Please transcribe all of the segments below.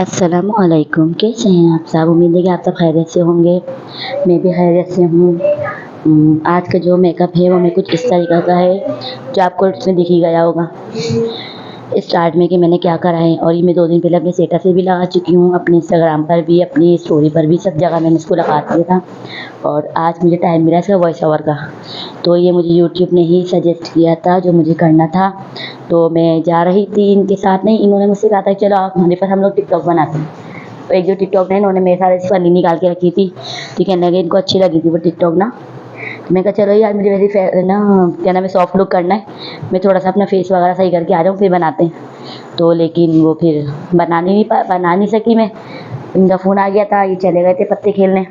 अस्सलामुअलैकुम, कैसे हैं आप सब? उम्मीद है कि आप सब खैरियत से होंगे। मैं भी खैरियत से हूँ। आज का जो मेकअप है वो मैं कुछ इस तरीक़े का है जो आपको इसमें दिख ही गया होगा स्टार्ट में कि मैंने क्या करा है। और ये मैं 2 दिन पहले अपने स्टेटस पे भी लगा चुकी हूँ, अपने इंस्टाग्राम पर भी, अपनी स्टोरी पर भी, सब जगह मैंने इसको लगा दिया था। और आज मुझे टाइम मिला इसका वॉइस ओवर का, तो ये मुझे यूट्यूब ने ही सजेस्ट किया था जो मुझे करना था। तो मैं जा रही थी इनके साथ, नहीं, इन्होंने मुझसे कहा था चलो आप हमारे पास, हम लोग टिकटॉक बनाते हैं। तो एक जो टिकटॉक है इन्होंने मेरे साथ फनी निकाल के रखी थी, तो कहने लगे इनको अच्छी लगी थी वो टिकटॉक ना। तो मैं कहा चलो यार मुझे वैसे ना क्या नाम है, सॉफ्ट लुक करना है, मैं थोड़ा सा अपना फेस वगैरह सही करके आ जाऊँ फिर बनाते हैं। तो लेकिन वो फिर बना नहीं सकी मैं। इनका फ़ोन आ गया था, ये चले गए थे पत्ते खेलने।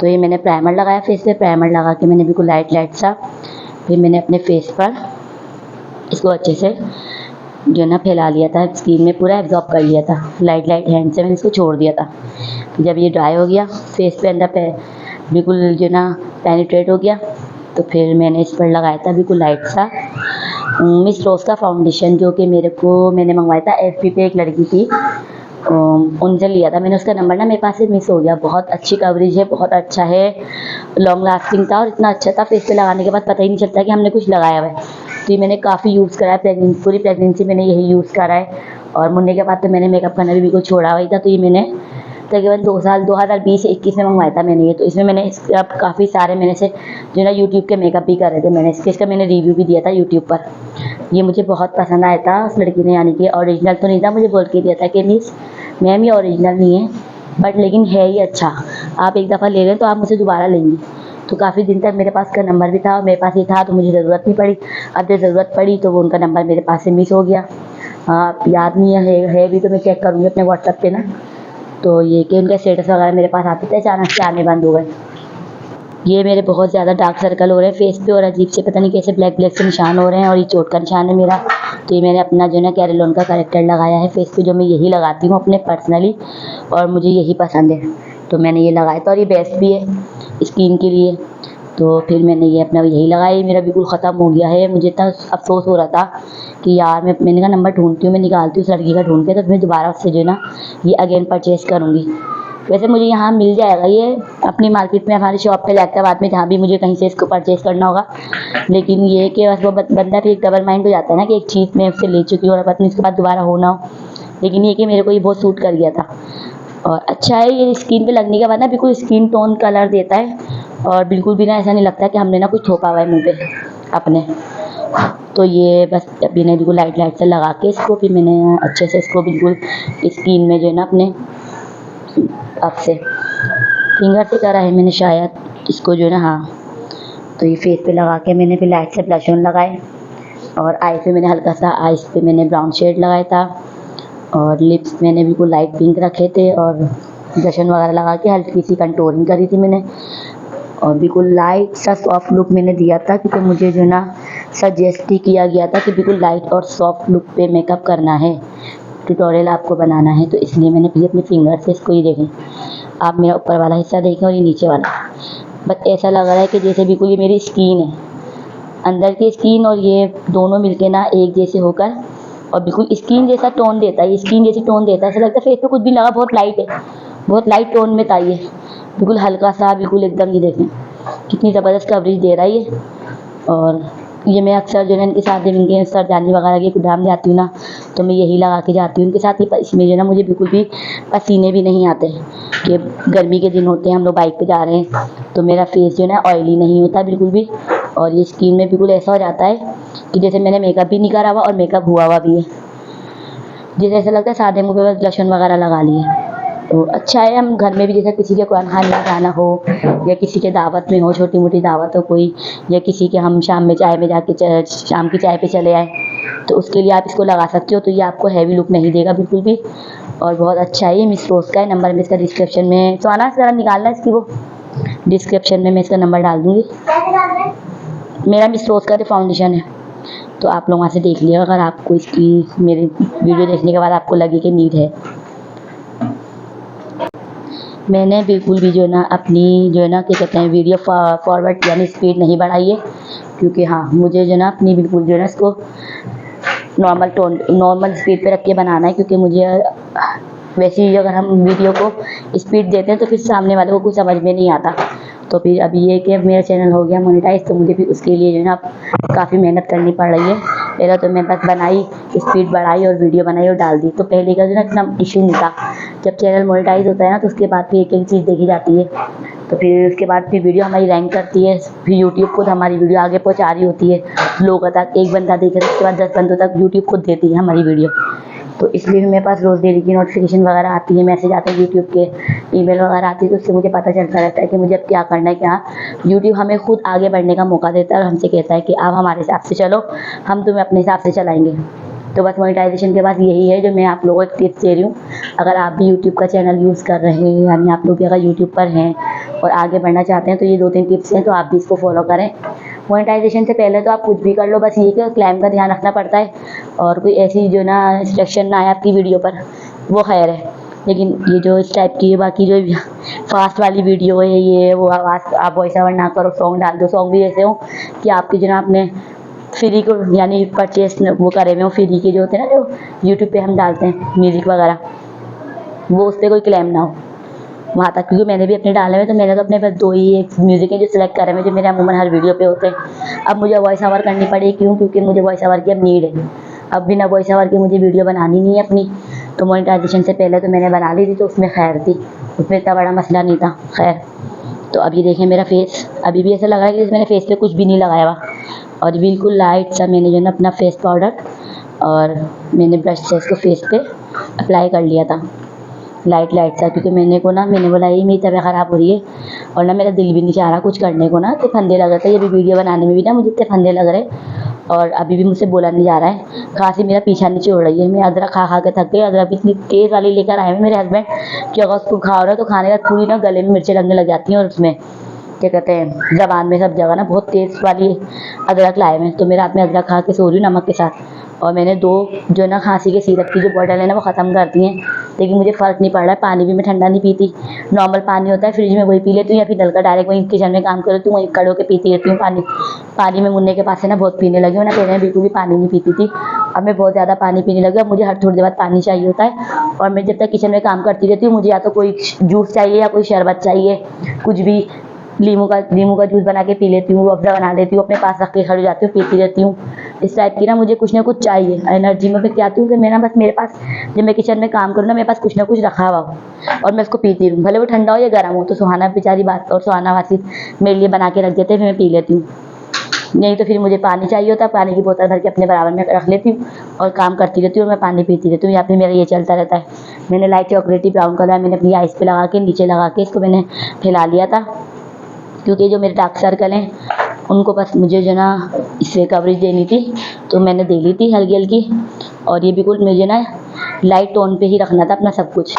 तो ये मैंने प्राइमर लगाया फेस पे, प्राइमर लगा के मैंने बिल्कुल लाइट सा, फिर मैंने अपने फेस पर इसको अच्छे से जो ना फैला लिया था, स्किन में पूरा एब्जॉर्ब कर लिया था। लाइट हैंड से मैंने इसको छोड़ दिया था। जब ये ड्राई हो गया, फेस पे अंदर पे बिल्कुल जो ना पेनिट्रेट हो गया, तो फिर मैंने इस पर लगाया था बिल्कुल लाइट सा मिस रोज़ का फाउंडेशन, जो कि मैंने मंगवाया था एफबी पे, एक लड़की थी उनसे लिया था मैंने। उसका नंबर ना मेरे पास से मिस हो गया। बहुत अच्छी कवरेज है, बहुत अच्छा है, लॉन्ग लास्टिंग था और इतना अच्छा था, फेस पे लगाने के बाद पता ही नहीं चलता कि हमने कुछ लगाया हुआ है। तो ये मैंने काफ़ी यूज़ करा है, पूरी प्रेगनेंसी मैंने यही यूज़ करा है। और मुड़ने के बाद तो मैंने मेकअप करना भी बिल्कुल छोड़ा हुआ ही था। तो ये मैंने तकरीबन 2020-21 में मंगवाया था मैंने ये। तो इसमें मैंने अब काफ़ी सारे मैंने से जो ना यूट्यूब के मेकअप भी कर रहे थे मैंने, इसका मैंने रिव्यू भी दिया था यूट्यूब पर। ये मुझे बहुत पसंद आया था उस लड़की ने, यानी कि ओरिजिनल तो नहीं था, मुझे बोल के दिया था कि मिस मैम ये ओरिजिनल नहीं है बट लेकिन है ही अच्छा, आप एक दफ़ा ले लें तो आप मुझसे दोबारा लेंगी। तो काफ़ी दिन तक मेरे पास का नंबर भी था और मेरे पास ये था, तो मुझे ज़रूरत नहीं पड़ी। अब जब ज़रूरत पड़ी तो वो उनका नंबर मेरे पास से मिस हो गया। याद नहीं है भी, तो मैं चेक करूँगी अपने व्हाट्सएप पे ना। तो ये कि उनका स्टेटस वगैरह मेरे पास आते थे, अचानक से आने बंद हो गए। ये मेरे बहुत ज़्यादा डार्क सर्कल हो रहे हैं फेस पे, और अजीब से पता नहीं कैसे ब्लैक से निशान हो रहे हैं, और ये चोट का निशान है मेरा। तो ये मैंने अपना जो है ना कैरेलॉन का करेक्टर लगाया है फेस पे, जो मैं यही लगाती हूँ अपने पर्सनली, और मुझे यही पसंद है। तो मैंने ये लगाया था और ये बेस्ट भी है स्किन के लिए। तो फिर मैंने ये अपना यही लगाया, ये मेरा बिल्कुल ख़त्म हो गया है। मुझे इतना अफ़सोस हो रहा था कि यार मैंने कहा नंबर ढूँढती हूँ, मैं निकालती हूँ उस लड़की का ढूँढ के, तो मैं दोबारा उससे जो है ना ये अगेन परचेज़ करूँगी। वैसे मुझे यहाँ मिल जाएगा ये अपनी मार्केट में, हमारी शॉप पे लैक्टाबाद में, जहाँ भी मुझे कहीं से इसको परचेज़ करना होगा। लेकिन ये कि बस वो बंदा फिर डबल माइंड हो जाता है ना कि एक चीज़ मैं उससे ले चुकी हूँ और पता नहीं उसके बाद दोबारा हो ना हो। लेकिन ये कि मेरे को ये बहुत सूट कर गया था और अच्छा है। ये स्किन पे लगने के बाद ना बिल्कुल स्किन टोन कलर देता है, और बिल्कुल भी ना ऐसा नहीं लगता कि हमने ना कुछ थोपा हुआ है मुँह पे अपने। तो ये बस अभी ने बिल्कुल लाइट से लगा के इसको, फिर मैंने अच्छे से इसको बिल्कुल स्किन में जो है ना अपने अब से फिंगर से करा है मैंने शायद इसको जो है ना। हाँ, तो ये फेस पे लगा के मैंने फिर लाइट से ब्लश ऑन लगाए, और आई पे मैंने हल्का सा आइज़ पे मैंने ब्राउन शेड लगाया था, और लिप्स मैंने बिल्कुल लाइट पिंक रखे थे, और ब्लश ऑन वगैरह लगा के हल्की सी कंटूरिंग करी थी मैंने, और बिल्कुल लाइट सा सॉफ्ट लुक मैंने दिया था, क्योंकि मुझे जो ना सजेस्ट ही किया गया था कि बिल्कुल लाइट और सॉफ्ट लुक पे मेकअप करना है, ट्यूटोरियल आपको बनाना है। तो इसलिए मैंने फिर अपने फिंगर से इसको, ये देखें आप, मेरा ऊपर वाला हिस्सा देखें और ये नीचे वाला, बस ऐसा लग रहा है कि जैसे बिल्कुल ये मेरी स्किन है, अंदर की स्किन और ये दोनों मिलके ना एक जैसे होकर, और बिल्कुल स्किन जैसा टोन देता है, ये स्किन जैसी टोन देता है। ऐसा लगता है फेस पे कुछ भी लगा, बहुत लाइट है, बहुत लाइट टोन में था ये, बिल्कुल हल्का सा, बिल्कुल एकदम। ये देखें कितनी ज़बरदस्त कवरेज दे रहा है ये। और ये मैं अक्सर जो है इनके साथ जब इनके सर जाने वगैरह के प्रोग्राम जाती हूँ ना, तो मैं यही लगा के जाती हूँ इनके साथ ही। इसमें जो ना मुझे बिल्कुल भी पसीने भी नहीं आते, कि गर्मी के दिन होते हैं, हम लोग बाइक पे जा रहे हैं, तो मेरा फेस जो है ना ऑयली नहीं होता बिल्कुल भी, और ये स्किन में बिल्कुल ऐसा हो जाता है कि जैसे मैंने मेकअप भी नहीं करा हुआ और मेकअप हुआ हुआ भी है, जैसे ऐसा लगता है सादे मुँह पे बस ब्लश ऑन वगैरह लगा लिए। तो अच्छा है, हम घर में भी जैसे किसी के कुरान खाने में जाना हो, या किसी के दावत में हो, छोटी मोटी दावत हो कोई, या किसी के हम शाम में चाय में जाके शाम की चाय पे चले आए, तो उसके लिए आप इसको लगा सकते हो। तो ये आपको हैवी लुक नहीं देगा बिल्कुल भी, और बहुत अच्छा है। ये मिस रोज़ का है, नंबर में इसका डिस्क्रिप्शन में, तो आना ज़रा निकालना इसकी, वो डिस्क्रिप्शन में मैं इसका नंबर डाल दूँगी। मेरा मिस रोज़ का फाउंडेशन है, तो आप लोग वहाँ से देख लिएगा अगर आपको इसकी, मेरी वीडियो देखने के बाद आपको लगे कि नीड है। मैंने बिल्कुल भी जो है ना अपनी जो है ना क्या कहते हैं वीडियो फॉरवर्ड यानी स्पीड नहीं बढ़ाई है, क्योंकि हाँ मुझे जो है ना अपनी बिल्कुल जो है ना इसको नॉर्मल स्पीड पे रख के बनाना है, क्योंकि मुझे वैसे ही अगर हम वीडियो को स्पीड देते हैं तो फिर सामने वाले को कुछ समझ में नहीं आता। तो फिर अभी ये कि मेरा चैनल हो गया मोनेटाइज, तो मुझे भी उसके लिए जो है ना काफ़ी मेहनत करनी पड़ रही है। पहले तो मैं बस बनाई, स्पीड बढ़ाई और वीडियो बनाई और डाल दी। तो पहले का जो ना इतना इशू नहीं था। जब चैनल मोनेटाइज होता है ना तो उसके बाद फिर एक-एक चीज़ देखी जाती है। तो फिर उसके बाद फिर वीडियो हमारी रैंक करती है, फिर यूट्यूब खुद हमारी वीडियो आगे पहुँचा रही होती है लोगों तक। एक बंदा देखे तो उसके बाद 10 बंदों तक यूट्यूब खुद देती है हमारी वीडियो। तो इसलिए भी मेरे पास रोज़ डेली की नोटिफिकेशन वगैरह आती है, मैसेज आते हैं यूट्यूब के, ईमेल वगैरह आती है, तो उससे मुझे पता चलता रहता है कि मुझे अब क्या करना है क्या। यूट्यूब हमें खुद आगे बढ़ने का मौका देता है और हमसे कहता है कि आप हमारे हिसाब से चलो, हम तुम्हें अपने हिसाब से चलाएँगे। तो बस मोनेटाइजेशन के बाद यही है जो मैं आप लोगों को टिप्स दे रही हूँ। अगर आप भी यूट्यूब का चैनल यूज़ कर रहे हैं, यानी आप लोग भी अगर यूट्यूब पर हैं और आगे बढ़ना चाहते हैं, तो ये 2-3 टिप्स हैं, तो आप भी इसको फॉलो करें। मोनेटाइजेशन से पहले तो आप कुछ भी कर लो, बस ये कि क्लेम का ध्यान रखना पड़ता है और कोई ऐसी जो ना इंस्ट्रक्शन ना आए आपकी वीडियो पर, वो खैर है। लेकिन ये जो इस टाइप की बाकी जो फास्ट वाली वीडियो है, ये वो आवाज़ आप वॉइस ओवर ना करो, सॉन्ग डाल दो। सॉन्ग भी ऐसे हो कि आपकी जो ना आपने फ्री को यानी परचेस वो करे हुए हो, फ्री के जो होते हैं ना जो यूट्यूब पे हम डालते हैं म्यूज़िक वगैरह, वो उस पर कोई क्लेम ना हो वहाँ तक। क्योंकि मैंने भी अपने डाले हुए, तो मैंने तो अपने पास 2 ही एक म्यूज़िक है जो सिलेक्ट करे हुए जो मेरे अमूमन हर वीडियो पे होते हैं। अब मुझे वॉइस ओवर करनी पड़ी, क्यों? क्योंकि मुझे वॉइस ओवर की अब नीड है। अब बिना वॉइस ओवर के मुझे वीडियो बनानी नहीं है अपनी। तो मोनेटाइजेशन से पहले तो मैंने बना ली थी, तो उसमें खैर थी, उसमें इतना बड़ा मसला नहीं था खैर। तो अभी देखें मेरा फेस, अभी भी ऐसा लग रहा है कि जैसे मैंने फेस पे कुछ भी नहीं लगाया हुआ, और बिल्कुल लाइट सा मैंने जो है ना अपना फेस पाउडर और मैंने ब्रश से इसको फेस पे अप्लाई कर लिया था, लाइट सा। क्योंकि मैंने बोला ये मेरी तबीयत ख़राब हो रही है और ना मेरा दिल भी नहीं चाह रहा कुछ करने को, ना तो फंदे लग रहे थे। ये भी वीडियो बनाने में भी ना मुझे इतने फंदे लग रहे, और अभी भी मुझसे बोला नहीं जा रहा है। खांसी मेरा पीछा नहीं छोड़ रही है। मैं अदरक खा के थक गई। अदरक इतनी तेज़ वाली लेकर आए हैं मेरे हस्बैंड कि अगर उसको खा रहा है तो खाने के बाद पूरी ना गले में मिर्चें लगने लग जाती हैं, और उसमें क्या कहते हैं ज़बान में सब जगह ना बहुत तेज़ वाली अदरक लाए हुए हैं। तो मैं रात में अदरक खा के सो रही हूँ नमक के साथ, और मैंने 2 जो ना खांसी के सिरप की जो बॉटल है ना वो ख़त्म कर दी हैं। लेकिन मुझे फ़र्क नहीं पड़ रहा है। पानी भी मैं ठंडा नहीं पीती, नॉर्मल पानी होता है फ्रिज में वही पी लेती हूँ, या फिर नल का डायरेक्ट वहीं किचन में काम कर लेती हूँ, वहीं खड़े होकर पीती रहती हूँ पानी। पानी में मुन्ने के पास से ना बहुत पीने लगी हूँ, ना पहले मैं बिल्कुल भी पानी नहीं पीती थी, अब मैं बहुत ज़्यादा पानी पीने लगी। अब मुझे हर थोड़ी देर बाद पानी चाहिए होता है, और मैं जब तक किचन में काम करती रहती हूँ मुझे या तो कोई जूस चाहिए या कोई शरबत चाहिए, कुछ भी। नींबू का जूस बना के पी लेती हूँ, अफ़ज़ा बना लेती हूँ, अपने पास रख के खड़ी हो जाती हूँ, पीती रहती हूँ। इस टाइप की ना मुझे कुछ ना कुछ चाहिए एनर्जी में। मैं चाहती हूँ कि मैं ना बस मेरे पास जब मैं किचन में काम करूँ ना मेरे पास कुछ ना कुछ रखा हुआ हो और मैं उसको पीती रहूँ, भले वो ठंडा हो या गर्म हो। तो सुहाना बेचारी बात और सुहाना वासी मेरे लिए बना के रख देते हैं, फिर मैं पी लेती हूँ। नहीं तो फिर मुझे पानी चाहिए होता है, पानी की बोतल भर के अपने बराबर में रख लेती हूँ और काम करती रहती हूँ, मैं पानी पीती रहती हूँ, या फिर मेरा ये चलता रहता है। मैंने लाइट चॉकलेटी ब्राउन कलर मैंने अपनी आइज़ पे लगा के नीचे लगा के इसको मैंने फैला लिया था, क्योंकि जो मेरे डार्क सर्कल हैं उनको बस मुझे जो ना इससे कवरेज देनी थी, तो मैंने दे ली थी हल्की हल्की। और ये बिल्कुल मुझे ना लाइट टोन पे ही रखना था अपना सब कुछ।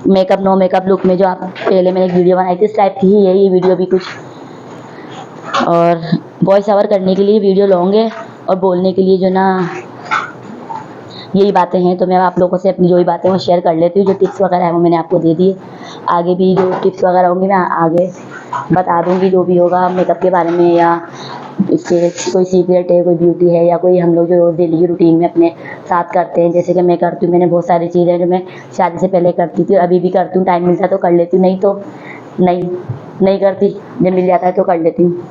मेकअप नो मेकअप लुक में जो आप पहले मैंने एक वीडियो बनाई थी इस टाइप की ही है ये वीडियो भी कुछ। और वॉइस ओवर करने के लिए वीडियो लॉन्ग है, और बोलने के लिए जो ना यही बातें हैं। तो मैं आप लोगों से अपनी जो भी बातें वो शेयर कर लेती हूँ। जो टिप्स वगैरह है वो मैंने आपको दे दिए। आगे भी जो टिप्स वगैरह होंगी मैं आगे बता दूँगी, जो भी होगा मेकअप के बारे में, या इससे कोई सीक्रेट है, कोई ब्यूटी है, या कोई हम लोग जो रोज़ डेली की रूटीन में अपने साथ करते हैं। जैसे कि मैं करती हूँ, मैंने बहुत सारी चीज़ें जो मैं शादी से पहले करती थी और अभी भी करती हूँ। टाइम मिलता तो कर लेती हूँ, नहीं तो नहीं करती। जब मिल जाता है तो कर लेती हूँ।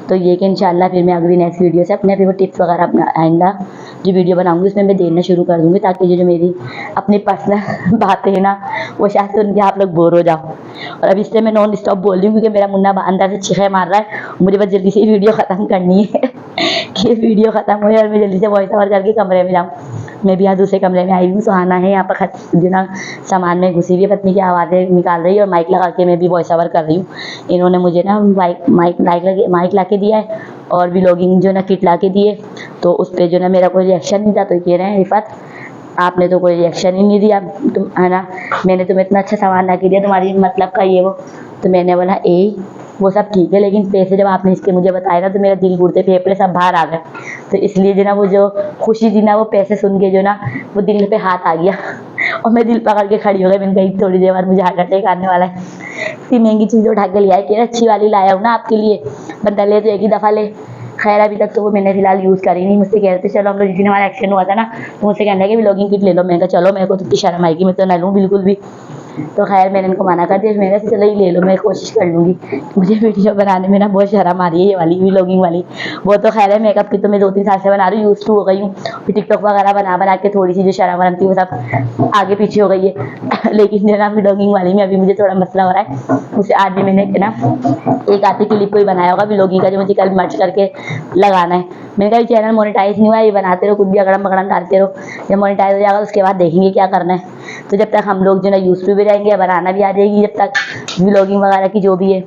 तो ये कि इंशाल्लाह फिर मैं अगली नेक्स्ट वीडियो से अपने फिर वो टिप्स वगैरह अपना आइंदा जो वीडियो बनाऊँगी उसमें मैं देना शुरू कर दूँगी, ताकि जो मेरी अपनी पर्सनल बातें हैं ना वो शायद सुन के आप लोग बोर हो जाओ। और अब इसलिए मैं नॉन स्टॉप बोल रही हूँ क्योंकि मेरा मुन्ना अंदर से चीखें मार रहा है, मुझे बस जल्दी से वीडियो ख़त्म करनी है कि ये वीडियो ख़त्म हो और मैं जल्दी से वॉइस ओवर करके कमरे में जाऊँ। मैं भी यहाँ दूसरे कमरे में आई हूँ। सुहाना है यहाँ पर जो ना सामान में घुसी हुई है, पत्नी की आवाज़ें निकाल रही है और माइक लगा के मैं भी वॉइस ओवर कर रही हूँ। इन्होंने मुझे ना माइक ला के दिया है और व्लॉगिंग जो ना किट ला के दिए, तो उस पर जो ना मेरा कोई रिएक्शन नहीं था। तो कह रहे हैं रिफ़त आपने तो कोई रिएक्शन ही नहीं दिया, तुम है ना, मैंने तुम्हें इतना अच्छा सामान ला के दिया, तुम्हारी मतलब का ये वो। तो मैंने बोला वो सब ठीक है, लेकिन पैसे जब आपने इसके मुझे बताए ना तो मेरा दिल गुर्दे फेफड़े सब बाहर आ गए। तो इसलिए जो ना वो जो खुशी थी ना वो पैसे सुन के जो ना वो दिल पे हाथ आ गया और मैं दिल पकड़ के खड़ी हो गई। मैंने कही थोड़ी देर बाद मुझे हार्ट अटैक आने वाला है। इतनी महंगी चीज़ उठा के लिया है कि अच्छी वाली लाया हूँ ना आपके लिए, बंदा ले तो एक ही दफ़ा ले, खैर अभी तक तो वो मैंने फिलहाल यूज़ करी नहीं। मुझसे कह रहे थे चलो हम लोग जिस दिन हमारा एक्सीडेंट हुआ था ना, तो मुझसे कहने लगे व्लॉगिंग किट ले लो। मैंने कहा चलो, मेरे को तो इतनी शर्म आएगी, मैं तो ना लूँ बिल्कुल भी। तो खैर मैंने इनको मना कर दिया। मैंने कहा चलो ये ले लो, मैं कोशिश कर लूँगी। मुझे वीडियो बनाने में ना बहुत शर्म आ रही है, ये वाली व्लॉगिंग वाली। वो तो खैर है, मेकअप की तो मैं 2-3 साल से बना रही हूँ, यूज़ टू हो गई हूँ। फिर टिकटॉक वगैरह बना के थोड़ी-सी जो शर्म वरम थी वो सब आगे पीछे हो गई है। लेकिन जो ना व्लॉगिंग वाली में अभी मुझे थोड़ा मसला हो रहा है। मुझसे आज भी मैंने ना एक आधी क्लिप कोई बनाया होगा व्लॉगिंग का, जो मुझे कल मर्ज करके लगाना है। मैंने कहा ये चैनल मोनेटाइज़ नहीं हुआ है, ये बनाते रहो, कुछ भी अगड़म-बगड़म डालते रहो। जब मोनेटाइज़ हो जाएगा तो उसके बाद देखेंगे क्या करना है। तो जब तक हम लोग जो ना यूज़ टू भी रहेंगे, बनाना भी आ जाएगी जब तक व्लॉगिंग वगैरह की जो भी है।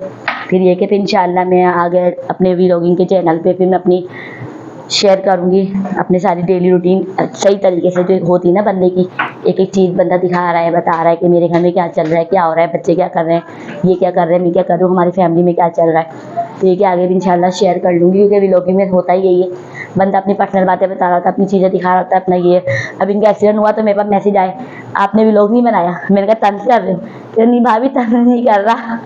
फिर ये कि फिर इंशाल्लाह मैं आगे अपने व्लॉगिंग के चैनल पे फिर मैं अपनी शेयर करूँगी अपनी सारी डेली रूटीन सही तरीके से जो होती है ना बंदे की। एक-एक चीज़ बंदा दिखा रहा है, बता रहा है कि मेरे घर में क्या चल रहा है, क्या हो रहा है, बच्चे क्या कर रहे हैं, ये क्या कर रहे हैं, मैं क्या कर रही हूँ, हमारी फैमिली में क्या चल रहा है। तो ये कि आगे भी इंशाल्लाह शेयर कर लूँगी, क्योंकि व्लॉगिंग में होता ही यही है। बंदा अपनी पर्सनल बातें बता रहा होता है, अपनी चीज़ें दिखा रहा होता है, अपना ये। अब इनका एक्सीडेंट हुआ तो मेरे पास मैसेज आए, आपने व्लॉग नहीं बनाया। मैंने कहा तंज़ कर रहे हो? कह नहीं भाभी तंज़ नहीं कर रहा।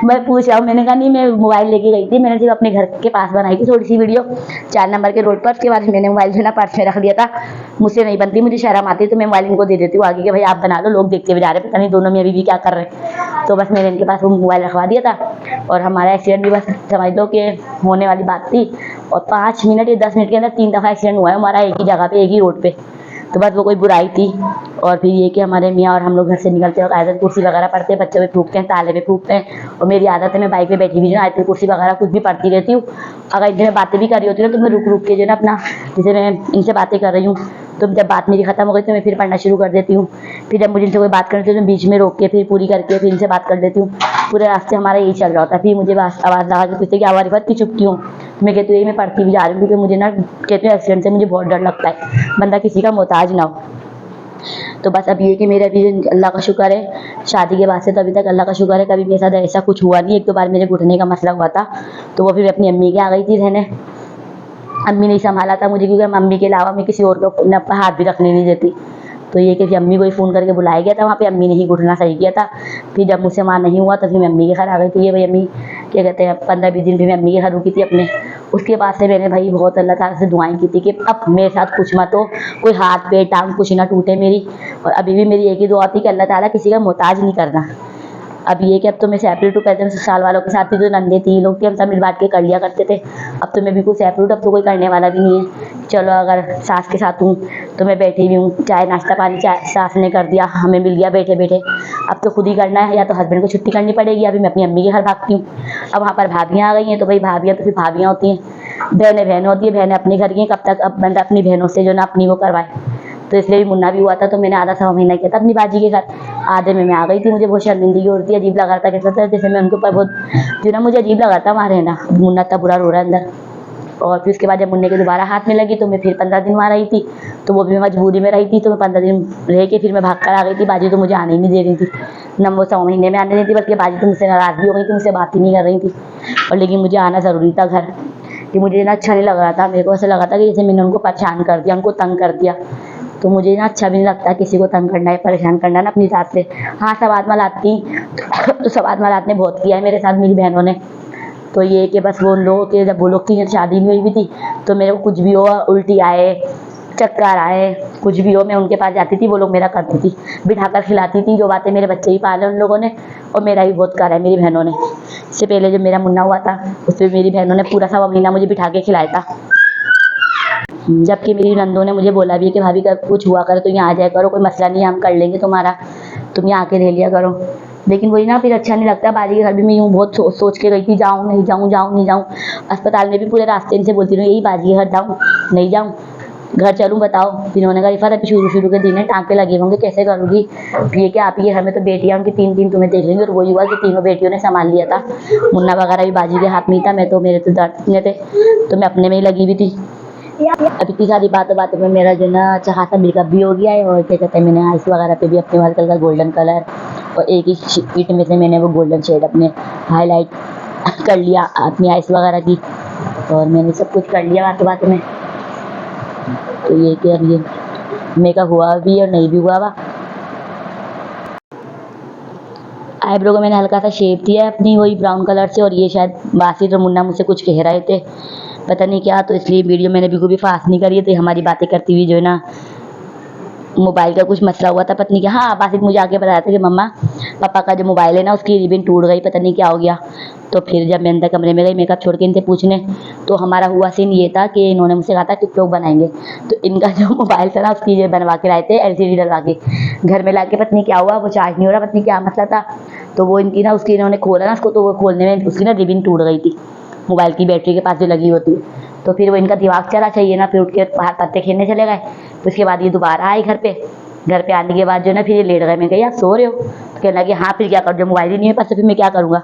मैं पूछ रहा हूँ। मैंने कहा नहीं, मैं मोबाइल लेके गई थी, मैंने सिर्फ अपने घर के पास बनाई थी थोड़ी सी वीडियो 4 नंबर के रोड पर। उसके बाद मैंने मोबाइल जो है ना पर्स में रख दिया था। मुझसे नहीं बनती, मुझे शर्म आती है, तो मैं मोबाइल इनको दे देती हूँ आगे कि भाई आप बना लो, लोग देखते हुए जा रहे हैं, पता नहीं दोनों में अभी भी क्या कर रहे हैं। तो बस मैंने इनके पास वो मोबाइल रखवा दिया था। और हमारा एक्सीडेंट भी बस समझ लो कि होने वाली बात थी। और 5 मिनट या 10 मिनट के अंदर 3 दफ़ा एक्सीडेंट हुआ है हमारा, एक ही जगह पे, एक ही रोड पे। तो बस वो कोई बुराई थी। और फिर ये कि हमारे मियाँ और हम लोग घर से निकलते वक्त आयतल कुर्सी वगैरह पढ़ते हैं, बच्चों पे फूंकते हैं, ताले पे फूंकते हैं। और मेरी आदत है, मैं बाइक पे बैठी हुई जो है आयतल कुर्सी वगैरह कुछ भी पढ़ती रहती हूँ। अगर इनसे मैं बातें भी कर रही होती हूँ ना, तो मैं रुक के जो है ना अपना, जैसे मैं इनसे बातें कर रही हूँ, तो जब बात मेरी खत्म हो गई तो मैं फिर पढ़ना शुरू कर देती हूँ। फिर जब मुझे इनसे कोई बात करनी होती है तो मैं बीच में रोक के फिर पूरी करके फिर इनसे बात कर देती हूँ। पूरे रास्ते हमारा यही चल रहा होता है। फिर मुझे आवाज़ लगा के पूछते कि आवाज़ रिफत क्यों चुपती हूँ? मैं कहती हूँ यही मैं पढ़ती भी जा रही हूँ, क्योंकि मुझे ना कहती हूँ एक्सीडेंट से मुझे बहुत डर लगता है, बंदा किसी का मोहताज ना हो। तो बस अब ये कि मेरा अभी अल्लाह का शुक्र है, शादी के बाद से तो अभी तक अल्लाह का शुक्र है कभी मेरे साथ ऐसा कुछ हुआ नहीं। 1-2 बार मेरे घुटने का मसला हुआ था, तो वो भी मैं अपनी अम्मी के आ गई थी रहने। अम्मी ने संभाला था मुझे, क्योंकि मम्मी के अलावा मैं किसी और को न हाथ भी रखने नहीं देती। तो ये कि अम्मी को ही फ़ोन करके बुलाया गया था वहाँ पे, अम्मी ने ही घुटना सही किया था। फिर जब मुझसे वहाँ नहीं हुआ तो फिर मैं अम्मी के घर आ गई थी। ये भाई अम्मी क्या कहते हैं 15-20 दिन फिर मैं अम्मी के घर रुकी थी अपने। उसके बाद से मैंने भाई बहुत अल्लाह ताला से दुआएँ की थी कि अब मेरे साथ कुछ मत हो, कोई हाथ पैर टाँग कुछ ना टूटे मेरी। और अभी भी मेरी एक ही दुआ थी कि अल्लाह ताला किसी का मोहताज नहीं करना। अब ये कि अब तो मैं सेपरेट हूँ, पहले तो ससुराल वालों के साथ थी, जो नंदे थी लोग थे, हम सब मिल बाँट के कर लिया करते थे। अब तो मैं बिल्कुल सेपरेट, अब तो कोई करने वाला भी नहीं है। चलो अगर सास के साथ हूँ तो मैं बैठी हुई हूँ, चाय नाश्ता पानी चाय सास ने कर दिया, हमें मिल गया बैठे बैठे। अब तो खुद ही करना है, या तो हस्बैंड को छुट्टी करनी पड़ेगी, अभी मैं अपनी अम्मी के घर भागती हूँ। अब वहाँ पर भाभियाँ आ गई हैं, तो भाई भाभियाँ तो फिर भाभियाँ होती हैं, बहनें बहन होती हैं, बहनें अपने घर की हैं। कब तक अब बंदा अपनी बहनों से जो ना अपनी वो करवाए। तो इसलिए भी मुन्ना भी हुआ था, तो मैंने आधा सवा महीना किया था अपनी बाजी के घर। आधे में मैं आ गई थी, मुझे बहुत शर्मिंदगी हो रही थी, अजीब लगा था, कैसा था जैसे मैं उनके ऊपर बहुत जो ना मुझे अजीब लगा था वहाँ रहना। मुन्ना इतना बुरा रो रहा है अंदर। और फिर उसके बाद जब मुन्ने के दोबारा हाथ में लगी तो मैं फिर 15 दिन वहाँ रही थी। तो वो भी मजबूरी में रही थी, तो मैं 15 दिन रह के फिर मैं भाग कर आ गई थी। बाजी तो मुझे आने ही नहीं दे रही थी, ना वो 100 महीने में आने देती, बल्कि बाजी तो मुझसे नाराज़ भी हो गई थी, मुझसे बात ही नहीं कर रही थी। और लेकिन मुझे आना ज़रूरी था घर, कि मुझे ना अच्छा नहीं लग रहा था। मेरे को ऐसा लगा था कि जैसे मैंने उनको परेशान कर दिया, उनको तंग कर दिया। तो मुझे ना अच्छा भी नहीं लगता किसी को तंग करना है, परेशान करना ना अपनी ज़ात से। हाँ, सवाद मलात थी तो सवाद मलात ने बहुत किया है मेरे साथ, मेरी बहनों ने। तो ये कि बस वो उन लोगों के, जब वो लोग की शादी नहीं हुई भी थी, तो मेरे को कुछ भी हो, उल्टी आए, चक्कर आए, कुछ भी हो, मैं उनके पास जाती थी, वो लोग मेरा करती थी, बिठाकर खिलाती थी। जो बातें मेरे बच्चे ही पाले उन लोगों ने, और मेरा भी बहुत करा है मेरी बहनों ने। इससे पहले जब मेरा मुन्ना हुआ था, उसमें मेरी बहनों ने पूरा सवा महीना मुझे बिठा के खिलाया था। जबकि मेरी नंदों ने मुझे बोला भी है कि भाभी का कुछ हुआ करे तो यहाँ आ जाया करो, कोई मसला नहीं है, हम कर लेंगे तुम्हारा, तुम यहाँ आके रह लिया करो। लेकिन वही ना, फिर अच्छा नहीं लगता। बाजी के घर भी मैं यूँ बहुत सोच के गई थी, जाऊँ नहीं जाऊँ, जाऊँ नहीं जाऊँ। अस्पताल में भी पूरे रास्ते इनसे बोलती रही, यही बाजी के घर जाऊँ नहीं जाऊँ, घर चलूँ बताओ। फिर उन्होंने कहा रिफत अभी शुरू के दिन है, टाँके लगे होंगे, कैसे करूँगी? फिर ये कि आप ये घर में तो बेटियाँ उनकी 3-3 तुम्हें देख लेंगी। और वही हुआ कि तीनों बेटियों ने संभाल लिया था। मुन्ना वगैरह भी बाजी के हाथ में ही था, मैं तो मेरे तो दर्द में थे, तो मैं अपने में ही लगी हुई थी। अब इतनी सारी बातों में मेरा जो ना अच्छा खासा मेकअप भी हो गया है। और क्या कहते हैं, मैंने आइस वगैरह पे भी अपने हल्का हल्का गोल्डन कलर, और एक ही शीट में से मैंने वो गोल्डन शेड अपने हाईलाइट कर लिया अपनी आइस वगैरह की। और मैंने सब कुछ कर लिया बातों में। तो ये कि अब ये मेकअप हुआ भी और नहीं भी हुआ वा। आईब्रो को मैंने हल्का सा शेप दिया है अपनी वही ब्राउन कलर से। और ये शायद बासित और मुन्ना मुझसे कुछ कह रहे थे, पता नहीं क्या, तो इसलिए वीडियो मैंने बिल्कुल भी फास्ट नहीं करी है। तो हमारी बातें करती हुई जो है ना मोबाइल का कुछ मसला हुआ था, पता नहीं क्या। हाँ, बासित मुझे आके बताया था कि मम्मा पापा का जो मोबाइल है ना उसकी रिबन टूट गई, पता नहीं क्या हो गया। तो फिर जब मैं अंदर कमरे में गई मेकअप छोड़ के इनसे पूछने, तो हमारा हुआ सीन ये था कि इन्होंने मुझसे कहा था टिकटॉक बनाएंगे। तो इनका जो मोबाइल था ना उसकी ये बनवा के लाए थे, एलसीडी डलवा के। घर में लाके पता नहीं क्या हुआ, वो चार्ज नहीं हो रहा, पता नहीं क्या मसला था। तो वो इनकी ना उसकी इन्होंने खोला ना उसको, तो वो खोलने में उसकी ना रिबन टूट गई थी, मोबाइल की बैटरी के पास जो लगी होती है। तो फिर वो इनका दिमाग चला चाहिए ना, फिर उठ के बाहर पत्ते खेलने चले गए। फिर उसके बाद ये दोबारा आए घर पे। घर पे आने के बाद जो है ना फिर ये लेट गए। मैं कहा यार सो रहे हो? तो कहने लगे हाँ फिर क्या करूँ, जब मोबाइल ही नहीं है पास तो फिर मैं क्या करूँगा।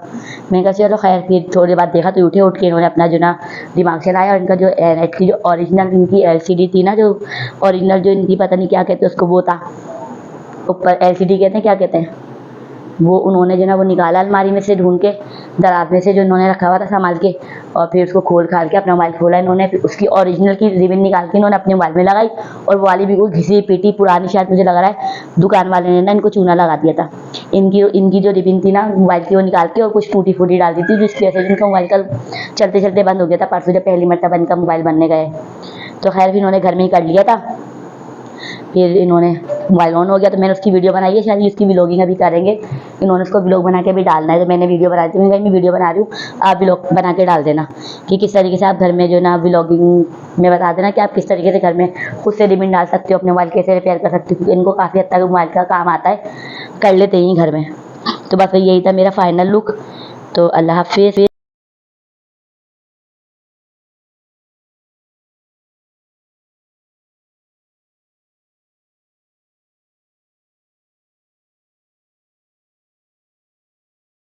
मैंने कहा चलो खैर। फिर थोड़ी देर बाद देखा तो उठे, उठ के इन्होंने अपना जो ना दिमाग चलाया और इनका जो नेट की जो ओरिजिनल इनकी एलसीडी थी ना, जो ओरिजिनल जो इनकी पता नहीं क्या कहते हैं उसको, वो था ऊपर एलसीडी कहते हैं क्या कहते हैं, वो उन्होंने जो ना वो निकाला अलमारी में से ढूंढ के, दराज में से जो इन्होंने रखा हुआ था संभाल के। और फिर उसको खोल खाल के अपना मोबाइल खोला इन्होंने। फिर उसकी ओरिजिनल की रिबन निकाल के इन्होंने अपने मोबाइल में लगाई, और वो वाली बिल्कुल घिसी पीटी पुरानी, शायद मुझे लग रहा है दुकान वाले ने ना इनको चूना लगा दिया था। इनकी जो रिबन थी ना मोबाइल की, वो निकाल के और कुछ टूटी फूटी डाल दी थी, जिसकी वजह से इनका मोबाइल कल चलते चलते बंद हो गया था, परसों जब पहली मरतबा इनका मोबाइल बनने गए। तो खैर फिर इन्होंने घर में ही कर लिया था। फिर इन्होंने मोबाइल ऑन हो गया तो मैंने उसकी वीडियो बनाई है, शायद उसकी व्लॉगिंग अभी करेंगे। इन्होंने उसको व्लॉग बना के अभी डालना है, तो मैंने वीडियो बनाई थी। मैं वीडियो बना रही हूँ, आप व्लॉग बना के डाल देना कि किस तरीके से आप घर में जो ना व्लॉगिंग में बता देना कि आप किस तरीके से घर में खुद से रिबन डाल सकते हो, अपने मोबाइल कैसे रिपेयर कर सकते हो, क्योंकि इनको काफ़ी हद तक मोबाइल का काम आता है, कर लेते हैं घर में। तो बस यही था मेरा फाइनल लुक। तो अल्लाह हाफिज़।